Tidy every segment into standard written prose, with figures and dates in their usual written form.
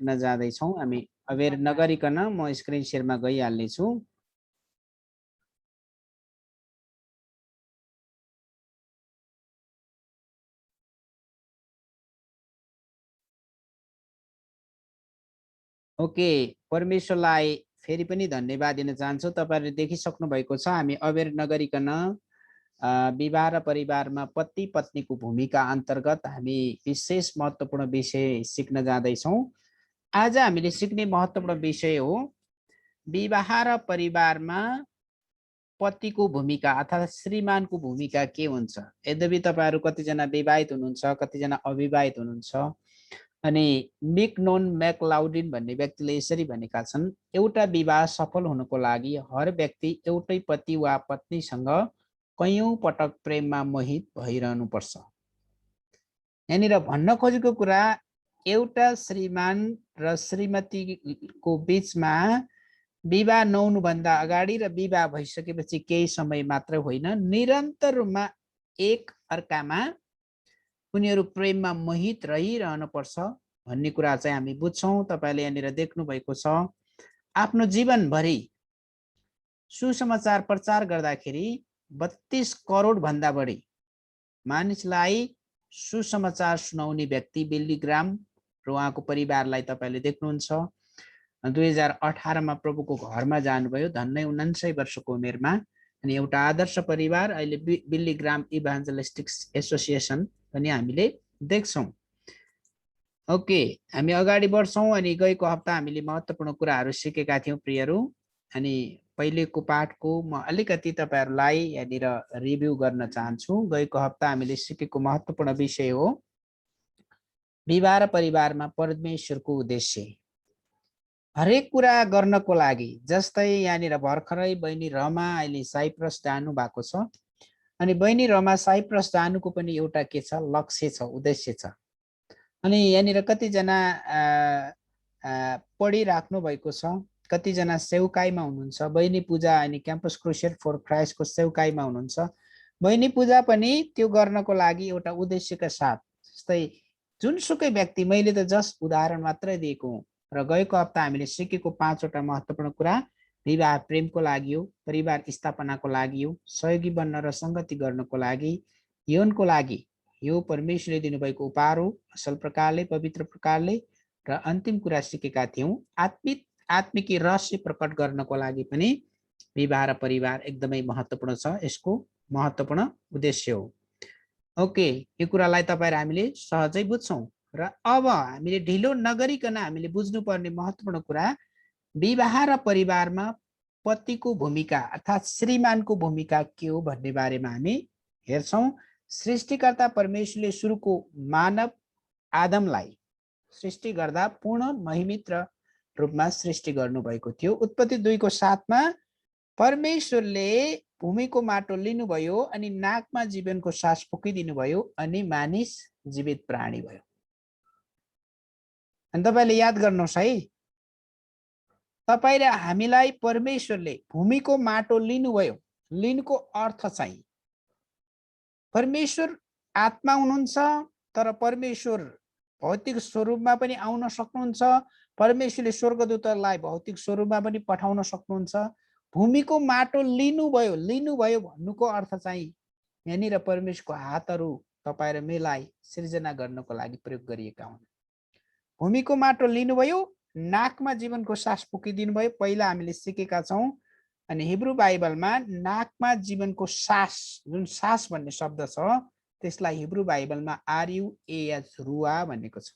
सिक्न जाँदैछौँ। हामी अवेर नगरिकन म स्क्रिन शेयरमा गइहाल्ने छु। ओके, परमेश्वरलाई फेरि पनि धन्यवाद दिन चाहन्छु। तपाईहरुले देखिसक्नु भएको छ हामी अवेर नगरिकन विवाह र परिवारमा पति पत्नीको भूमिका अन्तर्गत हामी विशेष महत्त्वपूर्ण विषय सिक्न जाँदैछौँ। आज हामीले सिक्ने महत्त्वपूर्ण विषय हो विवाह र परिवारमा पतिको भूमिका अर्थात् श्रीमानको भूमिका के हुन्छ। यद्यपि तपाईहरु कतिजना विवाहित हुनुहुन्छ, कतिजना अविवाहित हुनुहुन्छ। अनि मिकनोन मैक्लाउडिन भन्ने व्यक्तिले यसरी भनेका छन्, एउटा विवाह सफल हुनको लागि हर व्यक्ति एउटै पति वा पत्नीसँग कयौं पटक प्रेममा मोहित भइरहनु पर्छ। यहाँनिर भन्न खोजेको कुरा एउटा श्रीमान र श्रीमतीको बीचमा विवाह नहुनु भन्दा अगाडि र विवाह भइसकेपछि केही समय मात्र होइन, निरन्तर रूपमा एक अर्कामा उनीहरू प्रेममा मोहित रहिरहनु पर्छ भन्ने कुरा चाहिँ हामी बुझ्छौं। तपाईले यहाँनिर देख्नु भएको छ, आफ्नो जीवनभरि सुसमाचार प्रचार गर्दाखेरि 32 करोड भन्दा बढी मानिसलाई सुसमाचार सुनाउने व्यक्ति बिल्ली ग्राम र उहाँको परिवारलाई तपाईले देख्नुहुन्छ। 2018 मा प्रभुको घरमा जानुभयो, धन्नै 49 वर्षको उमेरमा। अनि एउटा आदर्श परिवार अहिले बिल्ली ग्राम इभान्जलिस्टिक एसोसिएसन पनि हामीले देख्छौं। ओके, हामी अगाडि बढ्छौं। अनि गएको हप्ता हामीले महत्त्वपूर्ण कुराहरू सिकेका थियौं प्रियहरू। अनि पहिलेको पाठको म अलिकति तपाईहरुलाई यहाँनिर रिभ्यू गर्न चाहन्छु। गएको हप्ता हामीले सिकेको महत्त्वपूर्ण विषय हो विवाह र परिवारमा परमेश्वरको उद्देश्य। हरेक कुरा गर्नको लागि, जस्तै यहाँनिर भर्खरै बहिनी रमा अहिले साइप्रस जानु भएको छ। अनि बहिनी रमा साइप्रस जानुको पनि एउटा के छ, लक्ष्य छ, उद्देश्य छ। अनि यहाँनिर कतिजना पढिराख्नु भएको छ, कतिजना सेवकाईमा हुनुहुन्छ। बहिनी पूजा अनि क्याम्पस क्रुसेड फर क्राइस्टको सेवकाईमा हुनुहुन्छ। बहिनी पूजा पनि त्यो गर्नको लागि एउटा उद्देश्यका साथ, जस्तै जुनसुकै व्यक्ति, मैले त जस्ट उदाहरण मात्रै दिएको हुँ। र गएको हप्ता हामीले सिकेको 5 वटा महत्त्वपूर्ण कुरा विवाह प्रेमको लागि हो, परिवार स्थापनाको लागि हो, सहयोगी बन्न र संगति गर्नको लागि, यौनको लागि यो परमेश्वरले दिनुभएको उपहार हो असल प्रकारले, पवित्र प्रकारले। र अन्तिम कुरा सिकेका थियौं आत्मिक रहस्य प्रकट गर्नको लागि पनि विवाह र परिवार एकदमै महत्त्वपूर्ण छ, यसको महत्त्वपूर्ण उद्देश्य हो। ओके, यो कुरालाई तपाईहरु हामीले सहजै बुझ्छौं। र अब हामीले ढिलो नगरिकन हामीले बुझ्नुपर्ने महत्त्वपूर्ण कुरा विवाह र परिवारमा पतिको भूमिका अर्थात् श्रीमानको भूमिका के हो भन्ने बारेमा हामी हेर्छौं। सृष्टिकर्ता परमेश्वरले सुरुको मानव आदमलाई सृष्टि गर्दा पूर्ण महिमित रूपमा सृष्टि गर्नुभएको थियो। उत्पत्ति 2 को 7 मा परमेश्वरले भूमिको माटो लिनुभयो अनि नाकमा जीवनको सास फुकिदिनु भयो अनि मानिस जीवित प्राणी भयो। अनि तपाईले याद गर्नुहोस् है, तपाई र हामीलाई परमेश्वरले भूमिको माटो लिनुभयो। लिनुको अर्थ चाहिँ परमेश्वर आत्मा हुनुहुन्छ, तर परमेश्वर भौतिक स्वरूपमा पनि आउन सक्नुहुन्छ। परमेश्वरले स्वर्गदूतलाई भौतिक स्वरूपमा पनि पठाउन सक्नुहुन्छ। भूमिको माटो लिनुभयो भन्नुको अर्थ चाहिँ यहाँनिर परमेश्वरको हातहरू तपाई र मेलाई सृजना गर्नको लागि प्रयोग गरिएका हुन्। भूमिको माटो लिनुभयो, नाकमा जीवनको सास फुकिदिनु भयो, पहिला हामीले सिकेका छौं। अनि हिब्रू बाइबलमा नाकमा जीवनको सास, जुन सास भन्ने शब्द छ, त्यसलाई हिब्रू बाइबलमा RUAH रुवा भनेको छ।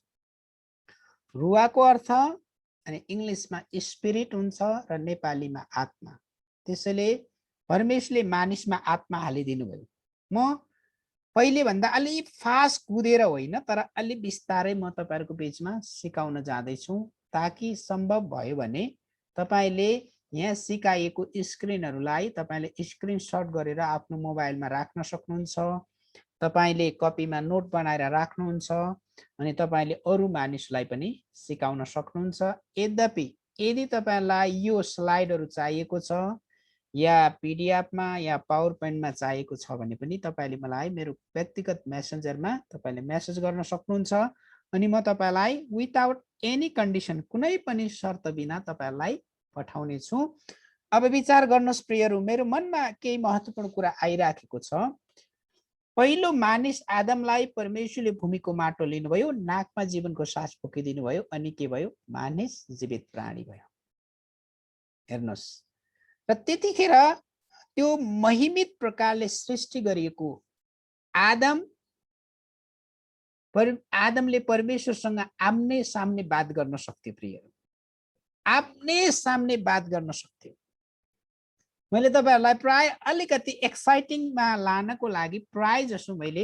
रुवाको अर्थ अनि इंग्लिशमा स्पिरिट हुन्छ र नेपालीमा आत्मा। त्यसैले परमेश्वरले मानिसमा आत्मा हालिदिनु भयो। म पहिले भन्दा अलि फास्ट कुदेर होइन, तर अलि बिस्तारै म तपाईहरुको बीचमा सिकाउन जाँदै छु, ताकि सम्भव भयो भने तपाईले यहाँ सिकाइएको स्क्रिनहरुलाई तपाईले स्क्रिनशट गरेर आफ्नो मोबाइलमा राख्न सक्नुहुन्छ। तपाईले कपीमा नोट बनाएर राख्नुहुन्छ अनि तपाईले अरु मानिसलाई पनि सिकाउन सक्नुहुन्छ। यद्यपि यदि तपाईलाई यो स्लाइडहरु चाहिएको छ या पीडीएफ मा या पावर पोइन्टमा चाहिएको छ भने पनि तपाईले मलाई मेरो व्यक्तिगत मेसेन्जरमा तपाईले मेसेज गर्न सक्नुहुन्छ अनि म तपाईलाई विदाउट एनी कन्डिसन कुनै पनि शर्त बिना तपाईहरुलाई पठाउने छु। अब विचार गर्नुहोस् प्रियहरू, मेरो मनमा केही महत्त्वपूर्ण कुरा आइराखेको छ। पहिलो मानिस आदमलाई परमेश्वरले भूमिको माटो लिनुभयो, नाकमा जीवनको सास फुकिदिनु भयो, अनि के भयो? मानिस जीवित प्राणी भयो। हेर्नुहोस्, र त्यतिखेर त्यो महिमित प्रकारले सृष्टि गरिएको आदमले परमेश्वरसँग आम्ने सामने बात गर्न सक्थ्यो। प्रियहरू, आम्ने सामने बात गर्न सक्थ्यो। मैले तपाईहरुलाई प्राय अलिकति एक्साइटिङमा लानको लागि प्राय जसो मैले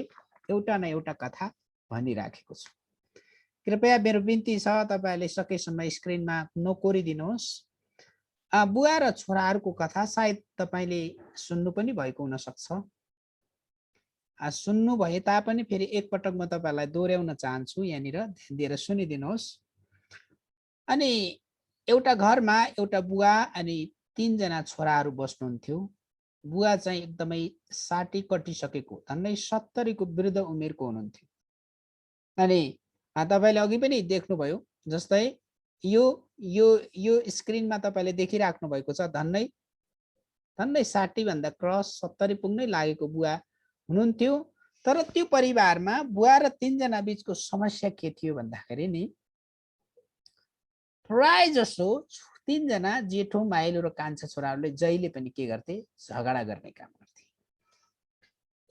एउटा न एउटा कथा भनिराखेको छु। कृपया मेरो बिन्ती छ, तपाईहरुले सकेसम्म स्क्रिनमा नकोरिदिनुहोस्। बुवा र छोराहरूको कथा सायद तपाईले सुन्नु पनि भएको हुन सक्छ। सुन्नु भए तापनि फेरि एकपटक म तपाईहरुलाई दोहोर्याउन चाहन्छु, यहाँनिर ध्यान दिएर सुनिदिनुहोस्। अनि एउटा घरमा एउटा बुवा अनि 3 जना छोराहरू बस्नुहुन्थ्यो। बुवा चाहिँ एकदमै 60 कटिसकेको, झन्डै 70 को वृद्ध उमेरको हुनुहुन्थ्यो। अनि तपाईले अघि पनि देख्नुभयो, जस्तै यो यो यो स्क्रिनमा तपाईले देखिराख्नु भएको छ, झन्डै 60 भन्दा क्रस 70 पुग्नै लागेको बुवा हुनुहुन्थ्यो। तर त्यो परिवारमा बुवा र 3 जना बीचको समस्या के थियो भन्दाखेरि नि, प्राय जसो 3 जना जेठो, माइलो र कान्छा छोराहरूले जहिले पनि के गर्थे? झगडा गर्ने काम गर्थे।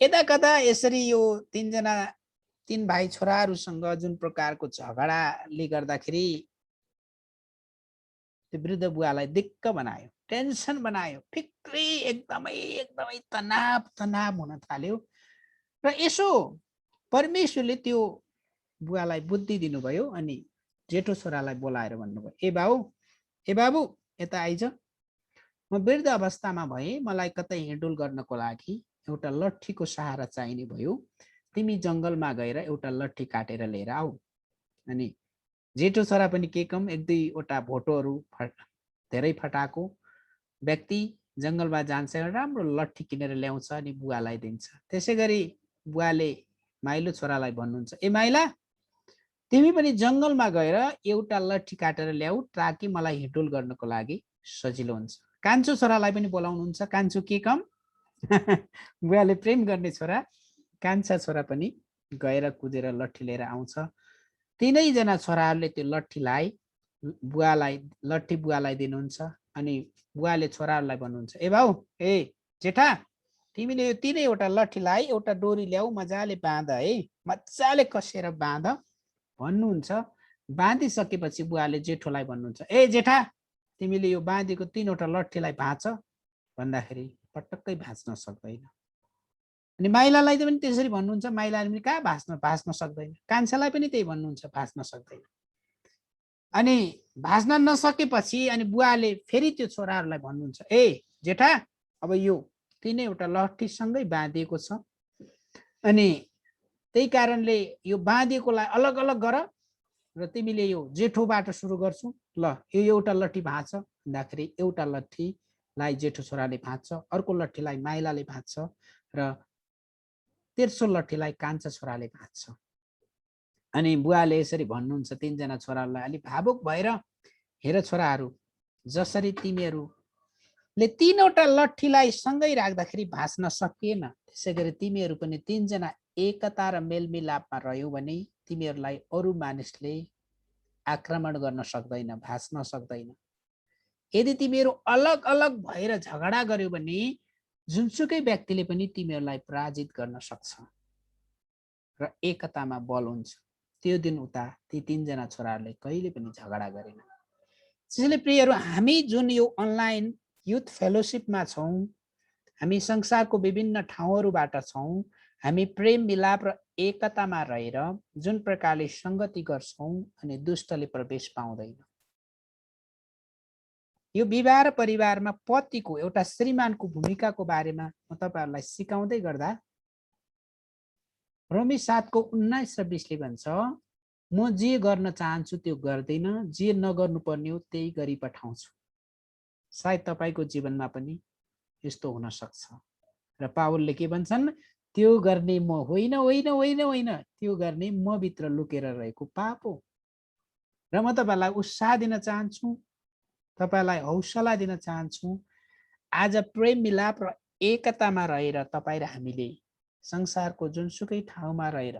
यता कता यसरी यो 3 भाइ छोराहरूसँग जुन प्रकारको झगडाले गर्दाखेरि त्यो वृद्ध बुवालाई दिक्क बनायो, टेन्सन बनायो, फिक्री एकदमै तनाव हुन थाल्यो। र यसो परमेश्वरले त्यो बुवालाई बुद्धि दिनुभयो अनि जेठो छोरालाई बोलाएर भन्नुभयो, ए बाबु यता आइज, म वृद्ध अवस्थामा भए, मलाई कतै हिँडुल गर्नको लागि एउटा लट्ठीको सहारा चाहिने भयो। तिमी जंगलमा गएर एउटा लट्ठी काटेर लिएर आऊ। अनि जेठो छोरा पनि के कम, 1-2वटा भोटोहरू धेरै फटाको व्यक्ति जंगलमा जान्छ, राम्रो लट्ठी किनेर ल्याउँछ अनि बुवालाई दिन्छ। त्यसैगरी बुवाले माइलो छोरालाई भन्नुहुन्छ, ए माइला, तिमी पनि जंगलमा गएर एउटा लट्ठी काटेर ल्याऊ, ताकि मलाई हिँडुल गर्नको लागि सजिलो हुन्छ। कान्छो छोरालाई पनि बोलाउनुहुन्छ। कान्छो के कम, बुवाले प्रेम गर्ने छोरा, कान्छा छोरा पनि गएर कुदेर लट्ठी लिएर आउँछ। 3 जना छोराहरूले त्यो लट्ठी बुवालाई दिनुहुन्छ। अनि बुवाले छोराहरूलाई भन्नुहुन्छ, ए भाउ, ए जेठा, तिमीले यो 3वटा लट्ठीलाई एउटा डोरी ल्याऊ, मजाले बाँध है, मजाले कसेर बाँध भन्नुहुन्छ। बाँधिसकेपछि बुवाले जेठोलाई भन्नुहुन्छ, ए जेठा, तिमीले यो बाँधेको 3वटा लट्ठीलाई भाँच भन्दाखेरि पटक्कै भाँच्न सक्दैन। अनि माइलालाई पनि त्यसरी भन्नुहुन्छ, माइलाले पनि कहाँ भाँच्न सक्दैन। कान्छालाई पनि त्यही भन्नुहुन्छ, भाँच्न सक्दैन। अनि भाँच्न नसकेपछि अनि बुवाले फेरि त्यो छोराहरूलाई भन्नुहुन्छ, ए जेठा, अब यो 3वटा लट्ठीसँगै बाँधिएको छ, अनि त्यही कारणले यो बाँधिएकोलाई अलग अलग गर र तिमीले यो जेठोबाट सुरु गर्छु, ल यो एउटा लट्ठी भाँच भन्दाखेरि एउटा लट्ठीलाई जेठो छोराले भाँच्छ, अर्को लट्ठीलाई माइलाले भाँच्छ र तेर्सो लट्ठीलाई कान्छा छोराले भाँच्छ। अनि बुवाले यसरी भन्नुहुन्छ 3 जना छोराहरूलाई अलि भावुक भएर, हेर छोराहरू, जसरी तिमीहरूले 3वटा लट्ठीलाई सँगै राख्दाखेरि भाँच्न सकिएन, त्यसैगरी तिमीहरू पनि 3 जना एकता र मेलमिलापमा रह्यौ भने तिमीहरूलाई अरू मानिसले आक्रमण गर्न सक्दैन, भाँच्न सक्दैन। यदि तिमीहरू अलग अलग भएर झगडा गर्यौ भने जुनसुकै व्यक्तिले पनि तिमीहरूलाई पराजित गर्न सक्छ र एकतामा बल हुन्छ। त्यो दिन उता ती 3 जना छोराहरूले कहिले पनि झगडा गरेन। त्यसैले प्रियहरू, हामी जुन यो अनलाइन युथ फेलोशिपमा छौं, हामी संसारको विभिन्न ठाउँहरूबाट छौं, हामी प्रेम मिलाप र एकतामा रहेर जुन प्रकारले संगति गर्छौं अनि दुष्टले प्रवेश पाउँदैन। यो विवाह र परिवारमा पतिको एउटा श्रीमानको भूमिकाको बारेमा म तपाईहरुलाई सिकाउँदै गर्दा रोमी 7 को 19 र 20 ले भन्छ, म जे गर्न चाहन्छु त्यो गर्दैन, जे नगर्नु पर्ने हो त्यही गरी पठाउँछु। सायद तपाईको जीवनमा पनि यस्तो हुन सक्छ। र पावलले के भन्छन्, त्यो गर्ने म होइन, त्यो गर्ने म भित्र लुकेर रहेको पाप हो। र म तपाईहरुलाई उत्साह दिन चाहन्छु, तपाईहरुलाई हौसला दिन चाहन्छु। आज प्रेम मिलाप र एकतामा रहेर तपाई र हामीले संसारको जुनसुकै ठाउँमा रहेर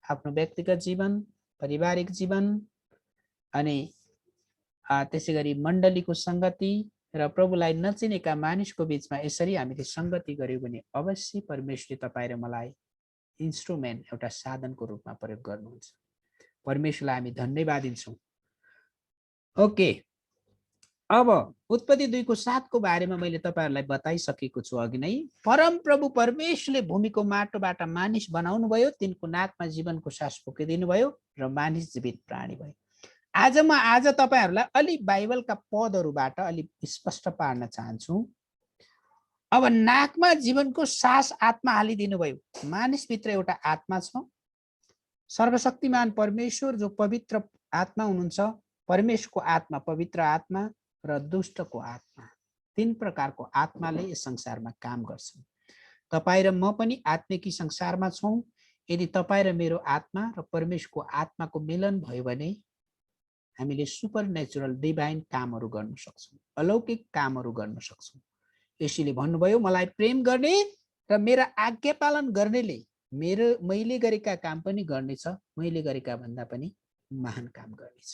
आफ्नो व्यक्तिगत जीवन, पारिवारिक जीवन अनि त्यसैगरी मण्डलीको संगति र प्रभुलाई नचिनेका मानिसको बीचमा यसरी हामीले संगति गर्यौं भने अवश्य परमेश्वरले तपाई र मलाई इन्स्ट्रुमेन्ट एउटा साधनको रूपमा प्रयोग गर्नुहुन्छ। परमेश्वरलाई हामी धन्यवाद दिन्छौं। ओके, अब उत्पत्ति 2 को 7 को बारेमा मैले तपाईहरुलाई बताइसकेको छु अघि नै। परम प्रभु परमेश्वरले भूमिको माटोबाट मानिस बनाउनु भयो, तिनको नाकमा जीवनको सास फुकिदिनु भयो र मानिस जीवित प्राणी भयो। आज तपाईहरुलाई अलि बाइबलका पदहरुबाट अलि स्पष्ट पार्न चाहन्छु। अब नाकमा जीवनको सास आत्मा हालिदिनु भयो। मानिसभित्र एउटा आत्मा छ। सर्वशक्तिमान परमेश्वर जो पवित्र आत्मा हुनुहुन्छ, परमेश्वरको आत्मा पवित्र आत्मा र दुष्टको आत्मा, 3 प्रकारको आत्माले यस संसारमा काम गर्छन्। तपाई र म पनि आत्मिकी संसारमा छौं। यदि तपाई र मेरो आत्मा र परमेश्वरको आत्माको मिलन भयो भने हामीले सुपरनेचुरल डिभाइन कामहरु गर्न सक्छौं, अलौकिक कामहरु गर्न सक्छौं। यसैले भन्नुभयो मलाई प्रेम गर्ने र मेरा आज्ञा पालन गर्नेले मैले गरेका काम पनि गर्नेछ, मैले गरेका भन्दा पनि महान काम गर्नेछ।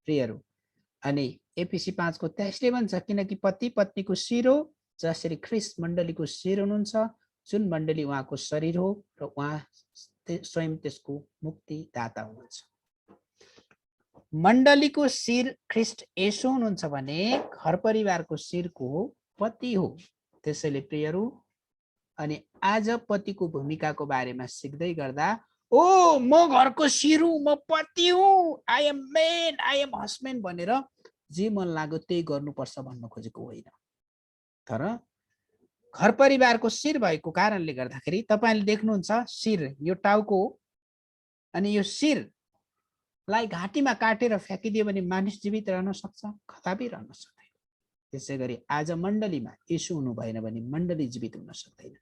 प्रियहरू, अनि एफिसी 5 को 23 ले भन्छ किनकि पति पत्नीको शिर हो, जसरी ख्रीष्ट मण्डलीको शिर हुनुहुन्छ, जुन मण्डली उहाँको शरीर हो र उहाँ स्वयं त्यसको मुक्तिदाता हुनुहुन्छ। मण्डलीको शिर ख्रीष्ट येशू हुनुहुन्छ भने घर परिवारको शिरको पति हो। त्यसैले प्रियहरू, अनि आज पतिको भूमिकाको बारेमा सिक्दै गर्दा म घरको शिर हुँ, म पति हुँ, I am man, I am husband भनेर जे मन लाग्यो त्यही गर्नुपर्छ भन्न खोजेको होइन। तर घर परिवारको शिर भएको कारणले गर्दाखेरि तपाईले देख्नुहुन्छ शिर यो टाउको हो, अनि यो शिरलाई घाँटीमा काटेर फ्याँकिदियो भने मानिस जीवित रहन सक्छ? कदापि रहन सक्दैन। त्यसैगरी आज मण्डलीमा येशू हुनु भएन भने मण्डली जीवित हुन सक्दैन।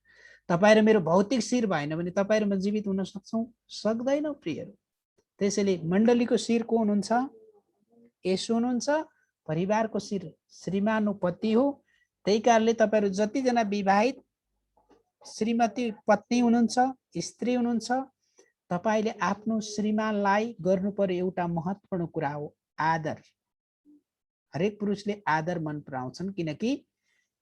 तपाई र मेरो भौतिक शिर भएन भने तपाई र म जीवित हुन सक्छौं? सक्दैनौं प्रियहरू। त्यसैले मण्डलीको शिर को हुनुहुन्छ? येशू हुनुहुन्छ। परिवारको शिर श्रीमान हो, पति हो। त्यही कारणले तपाईहरु जति जना विवाहित श्रीमती पत्नी हुनुहुन्छ, स्त्री हुनुहुन्छ, तपाईले आफ्नो श्रीमानलाई गर्नुपर्ने एउटा महत्त्वपूर्ण कुरा हो आदर। हरेक पुरुषले आदर मन पराउँछन् किनकि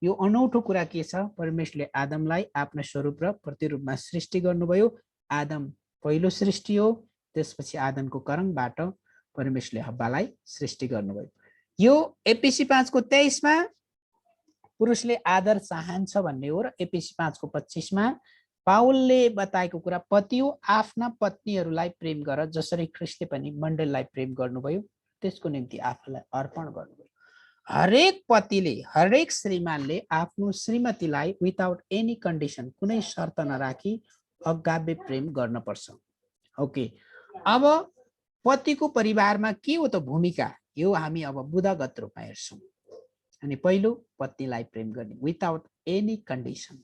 यो अनौठो कुरा के छ, परमेश्वरले आदमलाई आफ्नो स्वरूप र प्रतिरूपमा सृष्टि गर्नुभयो। आदम पहिलो सृष्टि हो, त्यसपछि आदमको करङबाट परमेश्वरले हव्वालाई सृष्टि गर्नुभयो। यो एफिसी 5 को 23 मा पुरुषले आदर चाहन्छ भन्ने हो र एफिसी 5 को 25 मा पाउलले बताएको कुरा पतियो आफ्ना पत्नीहरूलाई प्रेम गर जसरी ख्रीष्टले पनि मण्डलीलाई प्रेम गर्नुभयो, त्यसको निम्ति आफूलाई अर्पण गर्नुभयो। हरेक पतिले, हरेक श्रीमानले आफ्नो श्रीमतीलाई विदाउट एनी कन्डिसन, कुनै शर्त नराखी अगाधे प्रेम गर्न पर्छ। ओके, अब पतिको परिवारमा के हो त भूमिका, यो हामी अब बुधगत रूपमा हेर्छौं। अनि पहिलो, पत्नीलाई प्रेम गर्ने विदाउट एनी कन्डिसन।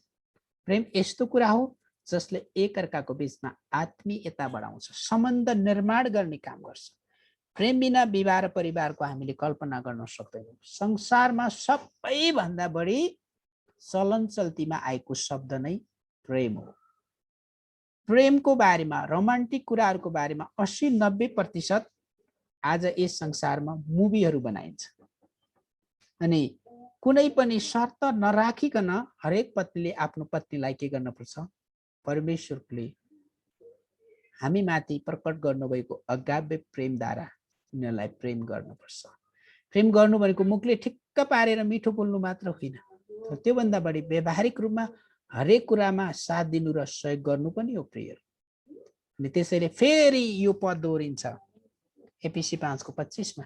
प्रेम यस्तो कुरा हो जसले एकअर्काको बीचमा आत्मीयता बढाउँछ, सम्बन्ध निर्माण गर्ने काम गर्छ। प्रेम बिना विवाह र परिवारको हामीले कल्पना गर्न सक्दैनौँ। संसारमा सबैभन्दा बढी चलन चल्तीमा आएको शब्द नै प्रेम हो। प्रेमको बारेमा, रोमान्टिक कुराहरूको बारेमा 80-90% आज यस संसारमा मुभीहरू बनाइन्छ। अनि कुनै पनि शर्त नराखिकन हरेक पत्नीले आफ्नो पत्नीलाई के गर्नुपर्छ? परमेश्वरले हामी माथि प्रकट गर्नुभएको अगाधे प्रेमद्वारा उनीहरूलाई प्रेम गर्नुपर्छ। प्रेम गर्नु भनेको मुखले ठिक्क पारेर मिठो बोल्नु मात्र होइन, तर त्योभन्दा बढी व्यवहारिक रूपमा हरेक कुरामा साथ दिनु र सहयोग गर्नु पनि हो प्रिय। अनि त्यसैले फेरि यो पद दोहोरिन्छ एफिसी 5 को 25 मा,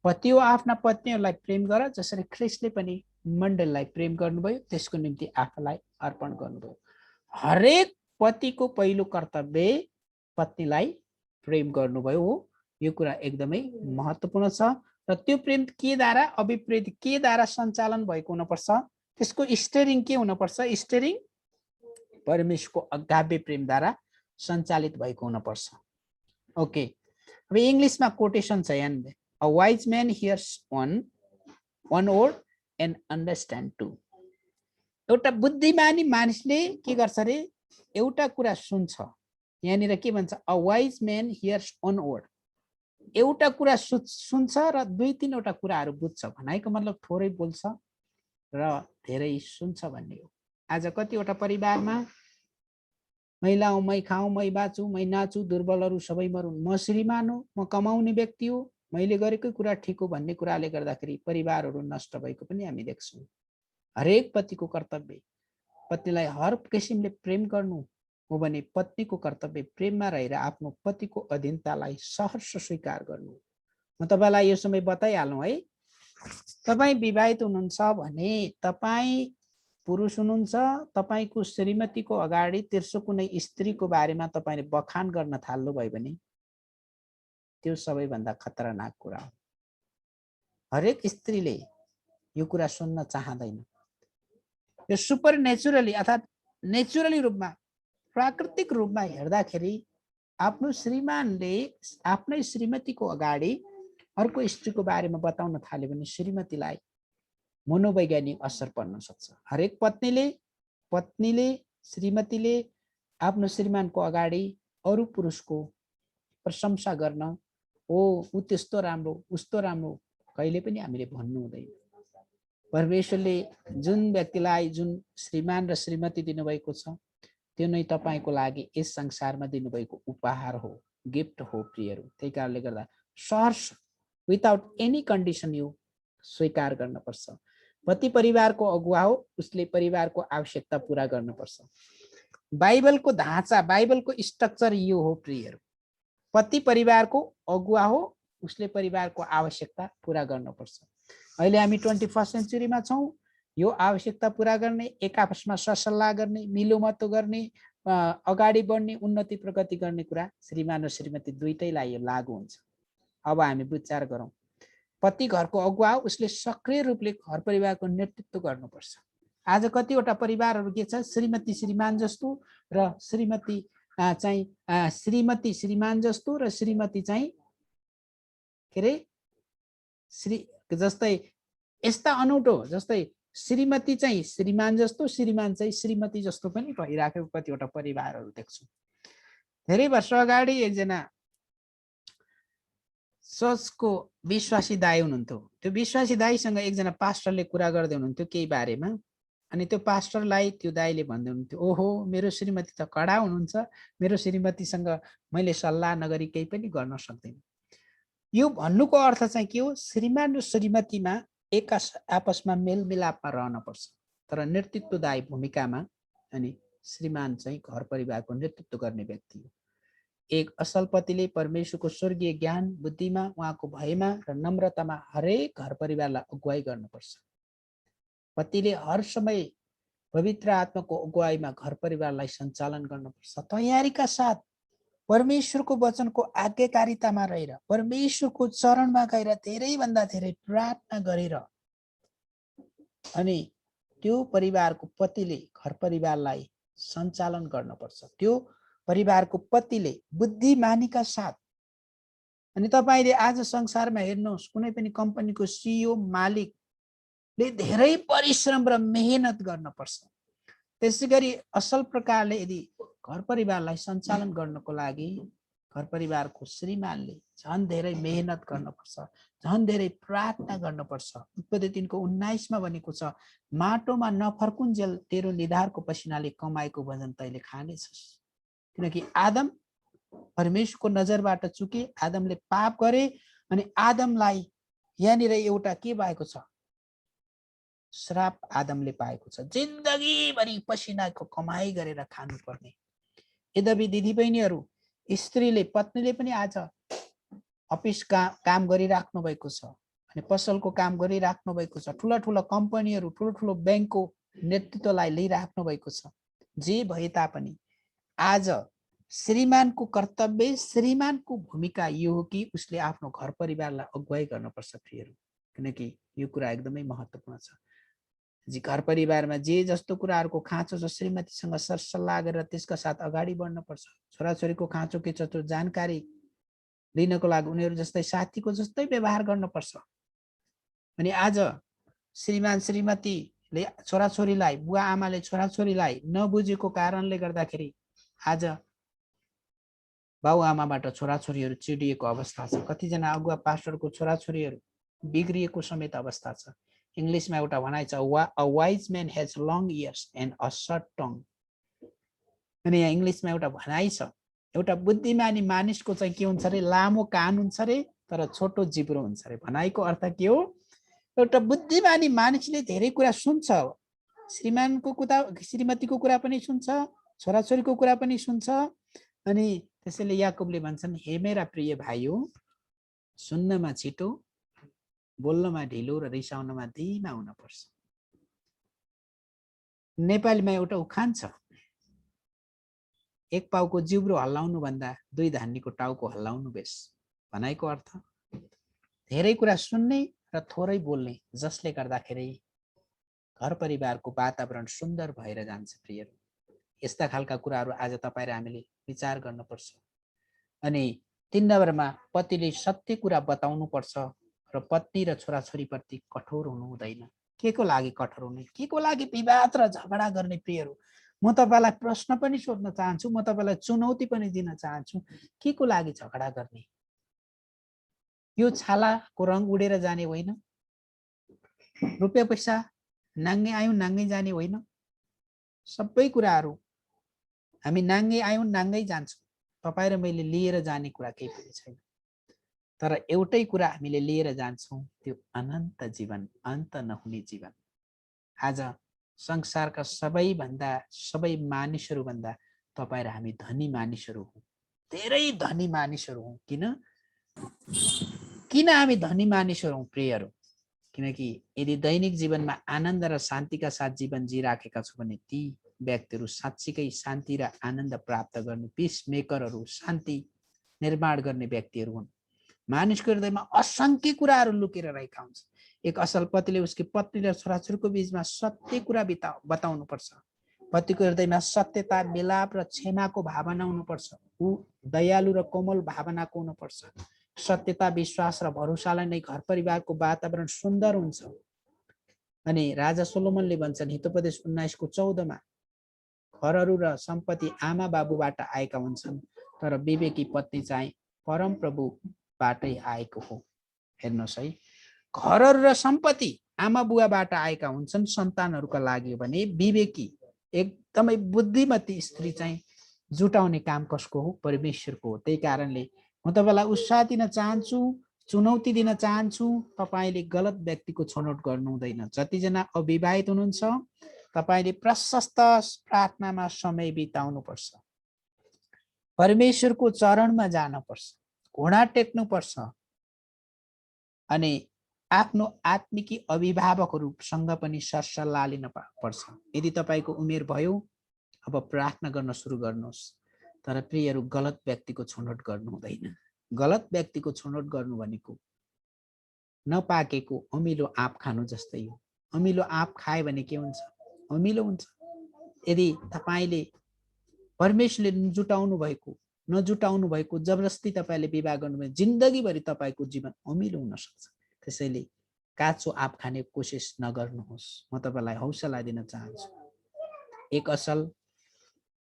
पतियो आफ्ना पत्नीहरूलाई प्रेम गर जसरी ख्रीष्टले पनि मण्डलीलाई प्रेम गर्नुभयो, त्यसको निम्ति आफूलाई अर्पण गर्नुभयो। हरेक पतिको पहिलो कर्तव्य पत्नीलाई प्रेम गर्नुभयो हो। यो कुरा एकदमै महत्त्वपूर्ण छ र त्यो प्रेम के द्वारा, अभिप्रेत के द्वारा सञ्चालन भएको हुनुपर्छ? त्यसको स्टियरिङ के हुनुपर्छ? स्टियरिङ परमेश्वरको अगाधे प्रेमद्वारा सञ्चालित भएको हुनुपर्छ। ओके, अब इङ्ग्लिसमा कोटेसन छ यहाँ, a wise man hears one word and understand two. एउटा बुद्धिमानी मानिसले के गर्छ रे, एउटा कुरा सुन्छ। यहाँनिर के भन्छ, a wise man hears one word, एउटा कुरा सुन्छ र 2-3वटा कुराहरू बुझ्छ। भनाइको मतलब थोरै बोल्छ र धेरै सुन्छ भन्ने हो। आज कतिवटा परिवारमा मै लाउँ, मै खाउँ, मै बाँचु, मै नाचु, दुर्बलहरू सबै मरुन्, म श्रीमान हो, म कमाउने व्यक्ति हो, मैले गरेकै कुरा ठिक हो भन्ने कुराले गर्दाखेरि परिवारहरू नष्ट भएको पनि हामी देख्छौँ। हरेक पतिको कर्तव्य पत्नीलाई हर किसिमले प्रेम गर्नु हो भने पत्नीको कर्तव्य प्रेममा रहेर आफ्नो पतिको अधीनतालाई सहर्ष स्वीकार गर्नु। म तपाईलाई यो समय बताइहालौँ है, तपाईँ विवाहित हुनुहुन्छ भने, तपाईँ पुरुष हुनुहुन्छ, तपाईको श्रीमतीको अगाडि तेर्सो कुनै स्त्रीको बारेमा तपाईले बखान गर्न थाल्नुभयो भने त्यो सबैभन्दा खतरनाक कुरा हो। हरेक स्त्रीले यो कुरा सुन्न चाहदैन। यो सुपर नेचुरली अर्थात् नेचुरली रूपमा, प्राकृतिक रूपमा हेर्दाखेरि आफ्नो श्रीमानले आफ्नै श्रीमतीको अगाडि अर्को स्त्रीको बारेमा बताउन थाल्यो भने श्रीमतीलाई मनोवैज्ञानिक असर पर्न सक्छ। हरेक पत्नीले श्रीमतीले आफ्नो श्रीमानको अगाडि अरू पुरुषको प्रशंसा गर्न, ओ उ त्यस्तो राम्रो, उस्तो राम्रो कहिले पनि हामीले भन्नु हुँदैन। परमेश्वरले जुन व्यक्तिलाई जुन श्रीमान र श्रीमती दिनुभएको छ त्यो नै तपाईको लागि यस संसारमा दिनुभएको उपहार हो, गिफ्ट हो प्रियहरू। त्यही कारणले गर्दा सहर्ष विदाउट एनी कन्डिसन यो स्वीकार गर्नुपर्छ। पति परिवारको अगुवा हो, उसले परिवारको आवश्यकता पूरा गर्नुपर्छ। बाइबलको ढाँचा, बाइबलको स्ट्रक्चर यो हो प्रियहरू। पति परिवारको अगुवा हो, उसले परिवारको आवश्यकता पूरा गर्नुपर्छ। अहिले हामी 21st सेन्चुरीमा छौँ। यो आवश्यकता पूरा गर्ने, एक आपसमा सरसल्लाह गर्ने, मिलोमतो गर्ने, अगाडि बढ्ने, उन्नति प्रगति गर्ने कुरा श्रीमान र श्रीमती दुईटैलाई यो लागू हुन्छ। अब हामी विचार गरौँ, पति घरको अगुवा हो, उसले सक्रिय रूपले घर परिवारको नेतृत्व गर्नुपर्छ। आज कतिवटा परिवारहरू के छ, श्रीमती श्रीमान जस्तो र श्रीमती श्रीमान जस्तो र श्रीमती चाहिँ के रे जस्तै यस्ता अनौठो, जस्तै श्रीमती चाहिँ श्रीमान जस्तो, श्रीमान चाहिँ श्रीमती जस्तो पनि भइराखेको कतिवटा परिवारहरू देख्छु। धेरै वर्ष अगाडि एकजना चर्चको विश्वासी दाइ हुनुहुन्थ्यो। त्यो विश्वासी दाइसँग एकजना पास्टरले कुरा गर्दै हुनुहुन्थ्यो केही बारेमा। अनि त्यो पास्टरलाई त्यो दाइले भन्दै हुनुहुन्थ्यो, ओहो मेरो श्रीमती त कडा हुनुहुन्छ, मेरो श्रीमतीसँग मैले सल्लाह नगरी केही पनि गर्न सक्दैन। यो भन्नुको अर्थ चाहिँ के हो, श्रीमान र श्रीमतीमा एक आपसमा मेलमिलापमा रहन पर्छ। तर नेतृत्वदायी भूमिकामा अनि श्रीमान चाहिँ घर परिवारको नेतृत्व गर्ने व्यक्ति हो। एक असल पतिले परमेश्वरको स्वर्गीय ज्ञान बुद्धिमा, उहाँको भयमा र नम्रतामा हरेक घर परिवारलाई अगुवाई गर्नुपर्छ। पतिले हर समय पवित्र आत्माको अगुवाईमा घर परिवारलाई सञ्चालन गर्नुपर्छ। तयारीका साथ परमेश्वरको वचनको आज्ञाकारितामा रहेर, परमेश्वरको चरणमा गएर धेरैभन्दा धेरै प्रार्थना गरेर अनि त्यो परिवारको पतिले घर परिवारलाई सञ्चालन गर्नुपर्छ। त्यो परिवारको पतिले बुद्धिमानीका साथ। अनि तपाईले आज संसारमा हेर्नुहोस्, कुनै पनि कम्पनीको सिइओ मालिकले धेरै परिश्रम र मेहनत गर्नुपर्छ। त्यसैगरी असल प्रकारले यदि घर परिवारलाई सञ्चालन गर्नको लागि घर परिवारको श्रीमानले झन् धेरै मेहनत गर्नुपर्छ, झन् धेरै प्रार्थना गर्नुपर्छ। उत्पत्ति 3:19 मा भनेको छ, माटोमा नफर्कुन्जेल तेरो निधारको पसिनाले कमाएको भोजन तैले खानेछस्। किनकि आदम परमेश्वरको नजरबाट चुके, आदमले पाप गरे अनि आदमलाई यहाँनिर एउटा के भएको छ, श्राप आदमले पाएको छ। जिन्दगीभरि पसिनाको कमाई गरेर खानुपर्ने। यद्यपि दिदीबहिनीहरू, स्त्रीले, पत्नीले पनि आज अफिस काम गरिराख्नु भएको छ अनि पसलको काम गरिराख्नु भएको छ। ठुला ठुला कम्पनीहरू, ठुलो ठुलो ब्याङ्कको नेतृत्वलाई लिइराख्नु भएको छ। जे भए तापनि आज श्रीमानको कर्तव्य, श्रीमानको भूमिका यो हो कि उसले आफ्नो घर परिवारलाई अगुवाई गर्नुपर्छ प्रियहरू। किनकि यो कुरा एकदमै महत्त्वपूर्ण छ। घर परिवारमा जे जस्तो कुराहरूको खाँचो छ, श्रीमतीसँग सरसल्लाह गरेर त्यसका साथ अगाडि बढ्नुपर्छ। छोराछोरीको खाँचो के छ त्यो जानकारी लिनको लागि उनीहरू जस्तै साथीको जस्तै व्यवहार गर्नुपर्छ। अनि आज श्रीमान श्रीमतीले छोराछोरीलाई, बुवा आमाले छोराछोरीलाई नबुझेको कारणले गर्दाखेरि आज बाउ आमाबाट छोराछोरीहरू चिडिएको अवस्था छ। कतिजना अगुवा पास्टरको छोराछोरीहरू बिग्रिएको समेत अवस्था छ। इङ्ग्लिसमा एउटा भनाइ छ, a wise man has long ears and a short tongue. अनि यहाँ इङ्ग्लिसमा एउटा भनाइ छ, एउटा बुद्धिमानी मानिसको चाहिँ के हुन्छ अरे, लामो कान हुन्छ अरे तर छोटो जिब्रो हुन्छ अरे। भनाइको अर्थ के हो, एउटा बुद्धिमानी मानिसले धेरै कुरा सुन्छ, श्रीमानको कुरा श्रीमतीको कुरा पनि सुन्छ, छोराछोरीको कुरा पनि सुन्छ। अनि त्यसैले याकुबले भन्छन्, हे मेरा प्रिय भाइ हो, सुन्नमा छिटो, बोल्नमा ढिलो र रिसाउनमा धीमा हुनुपर्छ। नेपालीमा एउटा उखान छ, एक पाउको जिब्रो हल्लाउनु भन्दा दुई धान्नीको टाउको हल्लाउनु बेस। भनाइको अर्थ धेरै कुरा सुन्ने र थोरै बोल्ने, जसले गर्दाखेरि घर परिवारको वातावरण सुन्दर भएर जान्छ। प्रियहरू, यस्ता खालका कुराहरू आज तपाईँ र हामीले विचार गर्नुपर्छ। अनि 3 नम्बरमा पतिले सत्य कुरा बताउनु पर्छ र पत्नी र छोराछोरीप्रति कठोर हुनु हुँदैन। के को लागि कठोर हुने, के को लागि विवाद र झगडा गर्ने? प्रियहरू, म तपाईलाई प्रश्न पनि सोध्न चाहन्छु, म तपाईलाई चुनौती पनि दिन चाहन्छु, के को लागि झगडा गर्ने? यो छालाको रङ उडेर जाने होइन, रुपियाँ पैसा नाङ्गे आयौँ नाङ्गै जाने होइन। सबै कुराहरू हामी नाङ्गे आयौँ नाङ्गै जान्छौँ। तपाईँ र मैले लिएर जाने कुरा केही पनि छैन, तर एउटै कुरा हामीले लिएर जान्छौँ, त्यो अनन्त जीवन, अन्त नहुने जीवन। आज संसारका सबै मानिसहरूभन्दा तपाईँ र हामी धनी मानिसहरू हौँ, धेरै धनी मानिसहरू हौँ। किन हामी धनी मानिसहरू हौँ प्रियहरू? किनकि यदि दैनिक जीवनमा आनन्द र शान्तिका साथ जीवन जिराखेका छौँ भने ती व्यक्तिहरू साँच्चीकै शान्ति र आनन्द प्राप्त गर्ने पिस मेकरहरू, शान्ति निर्माण गर्ने व्यक्तिहरू हुन्। मानिसको हृदयमा असंख्य कुराहरू लुकेर रहेका हुन्छन्। एक असल पतिले उसकी पत्नी र छोराछोरीको बीचमा सत्य कुरा बताउनु पर्छ। पतिको हृदयमा सत्यता, मिलाप र क्षमाको भावना हुनुपर्छ। ऊ दयालु र कोमल भावनाको हुनुपर्छ। सत्यता, विश्वास र भरोसालाई नै घर परिवारको वातावरण सुन्दर हुन्छ। अनि राजा सोलोमनले भन्छन् हितोपदेश 19:14 घरहरू र सम्पत्ति आमा बाबुबाट आएका हुन्छन्, तर विवेकी पत्नी चाहिँ परमप्रभुबाटै आएको हो। हेर्नुहोस् है, घरहरू र सम्पत्ति आमा बुवाबाट आएका हुन्छन् सन्तानहरूका लागि हो भने विवेकी एकदमै बुद्धिमती स्त्री चाहिँ जुटाउने काम कसको हो? परमेश्वरको हो। त्यही कारणले म तपाईलाई उत्साह दिन चाहन्छु, चुनौती दिन चाहन्छु, तपाईले गलत व्यक्तिको छनौट गर्नु हुँदैन। जतिजना अविवाहित हुनुहुन्छ तपाईले प्रशस्त प्रार्थनामा समय बिताउनु पर्छ, परमेश्वरको चरणमा जानुपर्छ, घुँडा टेक्नुपर्छ अनि आफ्नो आत्मिकी अभिभावकहरूसँग पनि सरसल्लाह लिन पर्छ। यदि तपाईको उमेर भयो अब प्रार्थना गर्न सुरु गर्नुहोस्, तर प्रियहरू गलत व्यक्तिको छनौट गर्नु हुँदैन। गलत व्यक्तिको छनौट गर्नु भनेको नपाकेको अमिलो आँप खानु जस्तै हो। अमिलो आँप खायो भने के हुन्छ? अमिलो हुन्छ। यदि तपाईले परमेश्वरले नजुटाउनु भएको जबरजस्ती तपाईले विवाह गर्नुभयो, जिन्दगीभरि तपाईको जीवन अमिलो हुन सक्छ। त्यसैले काँचो आँप खाने कोसिस नगर्नुहोस्। म तपाईलाई हौसला दिन चाहन्छु। एक असल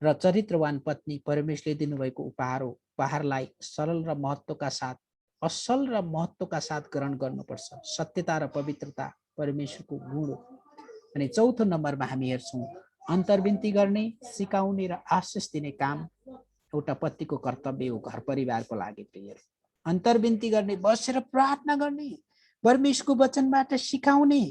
र चरित्रवान पत्नी परमेश्वरले दिनुभएको उपहार हो। उपहारलाई असल र महत्त्वका साथ ग्रहण गर्नुपर्छ। सत्यता र पवित्रता परमेश्वरको गुण हो। अनि 4थो नम्बरमा हामी हेर्छौँ अन्तर्विन्ती गर्ने, सिकाउने र आशिष दिने काम एउटा पतिको कर्तव्य हो घर परिवारको लागि। प्रिय अन्तर्विन्ती गर्ने, बसेर प्रार्थना गर्ने, परमेश्वरको वचनबाट सिकाउने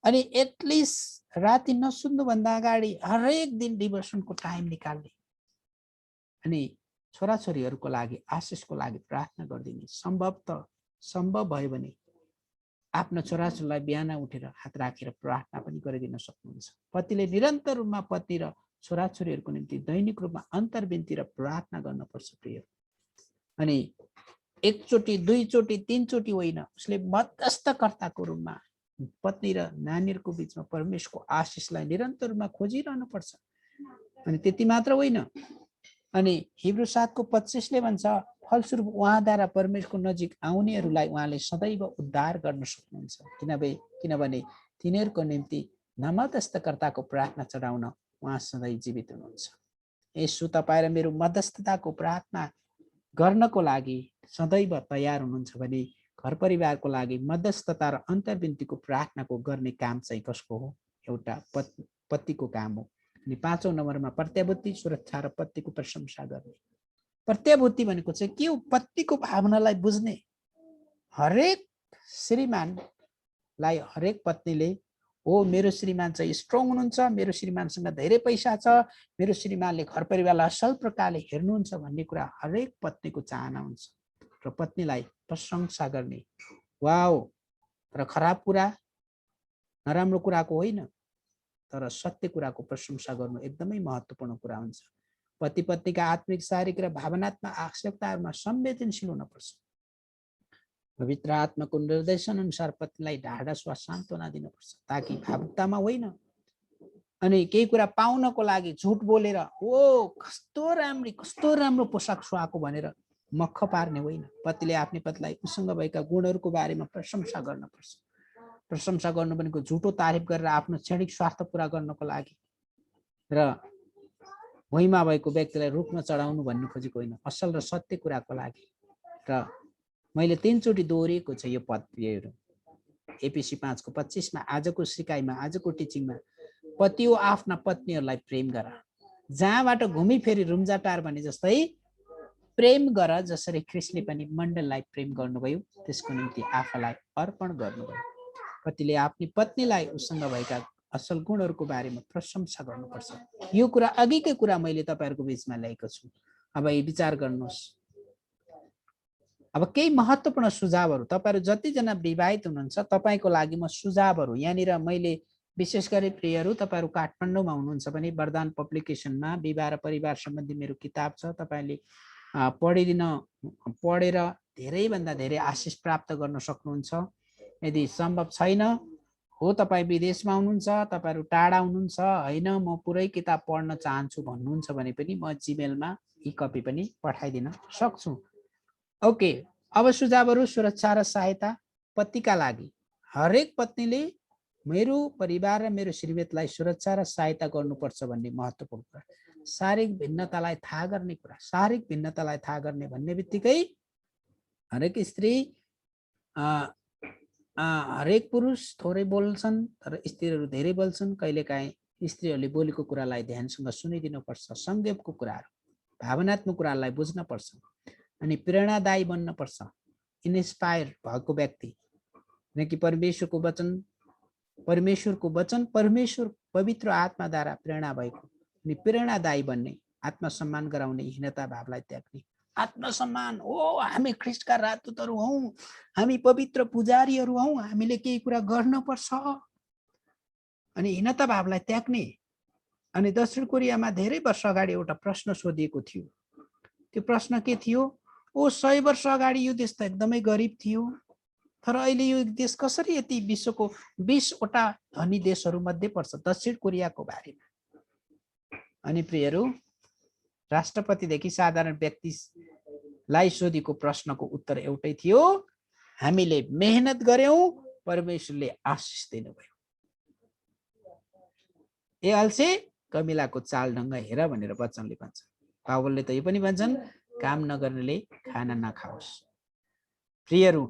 अनि एटलिस्ट राति नसुत्नुभन्दा अगाडि हरेक दिन डिभोसनको टाइम निकाल्ने अनि छोराछोरीहरूको लागि आशिषको लागि प्रार्थना गरिदिने। सम्भव भयो भने आफ्नो छोराछोरीलाई बिहान उठेर हात राखेर प्रार्थना पनि गरिदिन सक्नुहुन्छ। पतिले निरन्तर रूपमा पत्नी र छोराछोरीहरूको निम्ति दैनिक रूपमा अन्तर्विन्ती र प्रार्थना गर्नुपर्छ। प्रिय अनि एकचोटि, दुईचोटि, तीनचोटि होइन, उसले मध्यस्थकर्ताको रूपमा पत्नी र नानीहरूको बीचमा परमेश्वरको आशिषलाई निरन्तर रूपमा खोजिरहनु पर्छ। अनि त्यति मात्र होइन, अनि हिब्रू 7:25 ले भन्छ फलस्वरूप उहाँद्वारा परमेश्वरको नजिक आउनेहरूलाई उहाँले सदैव उद्धार गर्न सक्नुहुन्छ, किनभने तिनीहरूको निम्ति मध्यस्थकर्ताको प्रार्थना चढाउन उहाँ सधैँ जीवित हुनुहुन्छ। यसो तपाईँ र मेरो मध्यस्थताको प्रार्थना गर्नको लागि सदैव तयार हुनुहुन्छ भने घर परिवारको लागि मध्यस्थता र अन्तर्विन्तीको प्रार्थनाको गर्ने काम चाहिँ कसको हो? एउटा पतिको काम हो। अनि 5औं नम्बरमा प्रत्याभूति, सुरक्षा र पतिको प्रशंसा गर्ने। प्रत्याभूति भनेको चाहिँ के हो? पतिको भावनालाई बुझ्ने। हरेक श्रीमानलाई हरेक पत्नीले हो मेरो श्रीमान चाहिँ स्ट्रङ हुनुहुन्छ, मेरो श्रीमानसँग धेरै पैसा छ, मेरो श्रीमानले घर परिवारलाई असल प्रकारले हेर्नुहुन्छ भन्ने कुरा हरेक पत्नीको चाहना हुन्छ र पत्नीलाई प्रशंसा गर्ने। वाओ, तर खराब कुरा नराम्रो कुराको होइन, तर सत्य कुराको प्रशंसा गर्नु एकदमै महत्त्वपूर्ण कुरा हुन्छ। पति पत्नीका आत्मिक, शारीरिक र भावनात्मक आवश्यकताहरूमा संवेदनशील हुनुपर्छ। पवित्र आत्माको निर्देशन अनुसार पत्नीलाई ढाढस वा सान्त्वना दिनुपर्छ, ताकि भावुकतामा होइन अनि केही कुरा पाउनको लागि झुट बोलेर ओ कस्तो राम्रो पोसाक सुहाएको भनेर मक्ख पार्ने होइन। पतिले आफ्नी पत्नीलाई उसँग भएका गुणहरूको बारेमा प्रशंसा गर्नुपर्छ। प्रशंसा गर्नु भनेको झुटो तारिफ गरेर आफ्नो क्षणिक स्वार्थ पुरा गर्नको लागि र भुइँमा भएको व्यक्तिलाई रुखमा चढाउनु भन्नु खोजेको होइन, असल र सत्य कुराको लागि। र मैले 3 चोटि दोहोरिएको छ यो पदहरू। एपिसी 5:25 मा आजको सिकाइमा, आजको टिचिङमा पतियो आफ्ना पत्नीहरूलाई प्रेम गर, जहाँबाट घुमी फेरि रुम्जाटार भने जस्तै प्रेम गर, जसरी ख्रिस्टले पनि मण्डललाई प्रेम गर्नुभयो, त्यसको निम्ति आफूलाई अर्पण गर्नुभयो। पतिले आफ्नी पत्नीलाई उसँग भएका असल गुणहरूको बारेमा प्रशंसा गर्नुपर्छ। यो कुरा अघिकै कुरा मैले तपाईहरुको बीचमा ल्याएको छु। अब यी विचार गर्नुहोस्। अब केही महत्त्वपूर्ण सुझावहरू तपाईहरु जतिजना विवाहित हुनुहुन्छ तपाईको लागि म सुझावहरू यहाँनिर मैले विशेष गरी प्रियहरू तपाईहरु काठमाडौँमा हुनुहुन्छ भने वरदान पब्लिकेसनमा विवाह र परिवार सम्बन्धी मेरो किताब छ, तपाईले पढेर धेरैभन्दा धेरै आशिष प्राप्त गर्न सक्नुहुन्छ। यदि सम्भव छैन हो तपाई विदेशमा हुनुहुन्छ, तपाईहरु टाढा हुनुहुन्छ, हैन म पुरै किताब पढ्न चाहन्छु भन्नुहुन्छ भने पनि म जीमेलमा ई कपी पनि पठाइदिन सक्छु। ओके, अब सुझावहरू सुरक्षा र सहायता पतिका लागि। हरेक पत्नीले मेरो परिवार र मेरो श्रीमतीलाई सुरक्षा र सहायता गर्नुपर्छ भन्ने महत्त्वपूर्ण कुरा। शारीरिक भिन्नतालाई थाहा गर्ने कुरा। शारीरिक भिन्नतालाई थाहा गर्ने भन्ने बित्तिकै हरेक स्त्री हरेक पुरुष थोरै बोल्छन् तर स्त्रीहरू धेरै बोल्छन्। कहिलेकाहीँ स्त्रीहरूले बोलेको कुरालाई ध्यानसँग सुनिदिनुपर्छ। संक्षेपको कुराहरू, भावनात्मक कुरालाई बुझ्न पर्छ अनि प्रेरणादायी बन्न पर्छ। इन्स्पायर भएको व्यक्ति किनकि परमेश्वरको वचन परमेश्वर पवित्र आत्माद्वारा प्रेरणा भएको अनि प्रेरणादायी बन्ने, आत्मसम्मान गराउने, हीनता भावलाई त्याग्ने। आत्मसम्मान हो, हामी ख्रीष्टका राजदूतहरू हौं, हामी पवित्र पुजारीहरू हौं, हामीले केही कुरा गर्न पर्छ अनि हीनता भावलाई त्याग्ने। अनि दक्षिण कोरियामा धेरै वर्ष अगाडि एउटा प्रश्न सोधिएको थियो। त्यो प्रश्न के थियो? 100 वर्ष अगाडि यो देश त एकदमै गरिब थियो, तर अहिले यो देश कसरी यति विश्वको 20 वटा धनी देशहरू मध्ये पर्छ? दक्षिण कोरियाको बारेमा। अनि प्रियहरू, राष्ट्रपतिदेखि साधारण व्यक्तिलाई सोधेको प्रश्नको उत्तर एउटै थियो, हामीले मेहनत गर्यौं, परमेश्वरले आशीष दिनुभयो। ए अल्छे कमिलाको चाल ढङ्ग हेर भनेर वचनले भन्छ। पावलले त यो पनि भन्छन्, काम नगर्नेले खाना नखाओस्। प्रियहरू,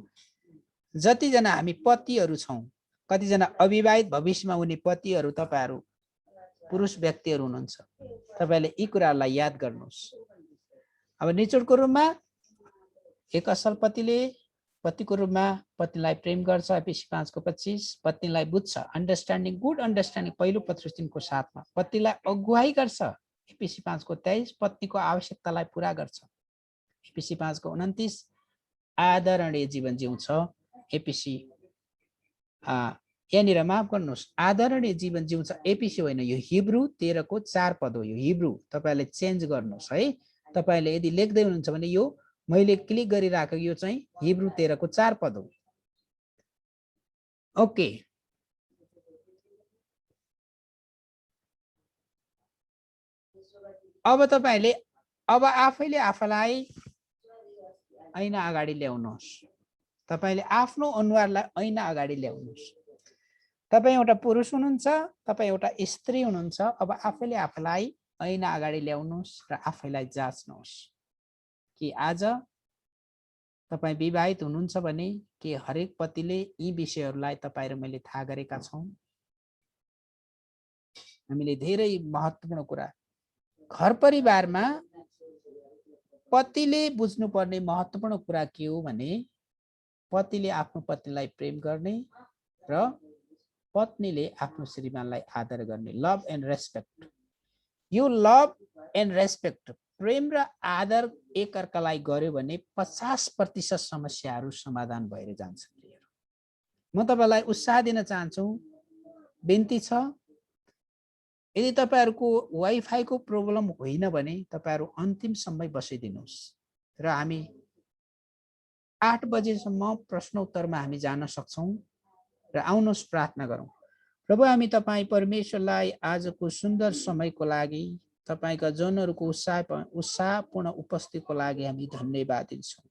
जतिजना हामी पतिहरू छौं, कतिजना अविवाहित भविष्यमा हुने पतिहरू तपाईहरु पुरुष व्यक्तिहरू हुनुहुन्छ, तपाईले यी कुराहरूलाई याद गर्नुहोस्। अब निचोडको रूपमा एक असल पतिले पतिको रूपमा पत्नीलाई प्रेम गर्छ। एफएसी 5:25 पत्नीलाई बुझ्छ, अन्डरस्ट्यान्डिङ, गुड अन्डरस्ट्यान्डिङ पहिलो पत्रुस 3को 7मा पतिलाई अगुवाई गर्छ। एफएसी 5:23 पत्नीको आवश्यकतालाई पूरा गर्छ। एफएसी 5:29 आदरणीय जीवन जिउँछ। एफएसी यहाँनिर माफ गर्नुहोस्, आदरणीय जीवन जिउँछ एफएसी होइन, यो हिब्रू 13को 4 पद हो। यो हिब्रू तपाईले चेन्ज गर्नुहोस् है। तपाईले यदि लेख्दै हुनुहुन्छ भने यो मैले क्लिक गरिराखेको यो चाहिँ हिब्रू 13को 4 पद हो। ओके, अब तपाईले अब आफैले आफूलाई ऐना अगाडि ल्याउनुहोस्। तपाईले आफ्नो अनुहारलाई ऐना अगाडि ल्याउनुहोस्। तपाईँ एउटा पुरुष हुनुहुन्छ, तपाईँ एउटा स्त्री हुनुहुन्छ। अब आफैले आफूलाई ऐना अगाडि ल्याउनुहोस् र आफैलाई जाँच्नुहोस् कि आज तपाईँ विवाहित हुनुहुन्छ भने के हरेक पतिले यी विषयहरूलाई तपाईँ र मैले थाहा गरेका छौँ। हामीले धेरै महत्त्वपूर्ण कुरा घर परिवारमा पतिले बुझ्नुपर्ने महत्त्वपूर्ण कुरा के हो भने पतिले आफ्नो पत्नीलाई प्रेम गर्ने र पत्नीले आफ्नो श्रीमानलाई आदर गर्ने, लभ एन्ड रेस्पेक्ट। यो लभ एन्ड रेस्पेक्ट, प्रेम र आदर एकअर्कालाई गर्यो भने 50% समस्याहरू समाधान भएर जान्छन्। म तपाईलाई उत्साह दिन चाहन्छु। बिन्ती छ, यदि तपाईहरुको वाइफाई को प्रब्लम होइन भने तपाईहरु अन्तिम समय बसिदिनुहोस् र हामी 8 बजेसम्म प्रश्नोत्तरमा हामी जान सक्छौं र आउनुहोस् प्रार्थना गरौं। प्रभु, हामी तपाई परमेश्वरलाई आजको सुन्दर समयको लागि, तपाईका जनहरुको उत्साहपूर्ण उपस्थितिको लागि हामी धन्यवाद दिन्छौं।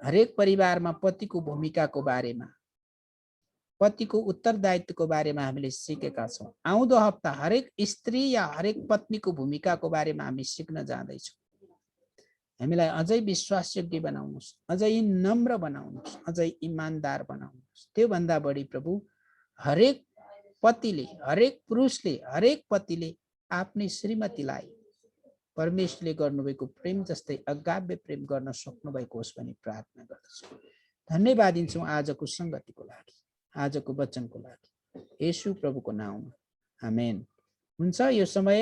हरेक परिवारमा पतिको भूमिकाको बारेमा, पतिको उत्तरदायित्वको बारेमा हामीले सिकेका छौं। आउँदो हप्ता हरेक स्त्री या हरेक पत्नीको भूमिकाको बारेमा हामी सिक्न जाँदैछौं। हामीलाई अझै विश्वासयोग्य बनाउनुहोस्, अझै नम्र बनाउनुहोस्, अझै इमानदार बनाउनुहोस्। त्यो भन्दा बढी प्रभु, हरेक पतिले, हरेक पुरुषले, हरेक पतिले आफ्नी श्रीमतीलाई परमेश्वरले गर्नुभएको प्रेम जस्तै अगाध्य प्रेम गर्न सक्नु भएको होस् भनी प्रार्थना गर्दछु। धन्यवाद दिन्छौं आजको संगतिको लागि, आजको वचनको लागि, येशू प्रभुको नाममा, आमेन। हुन्छ, यो समय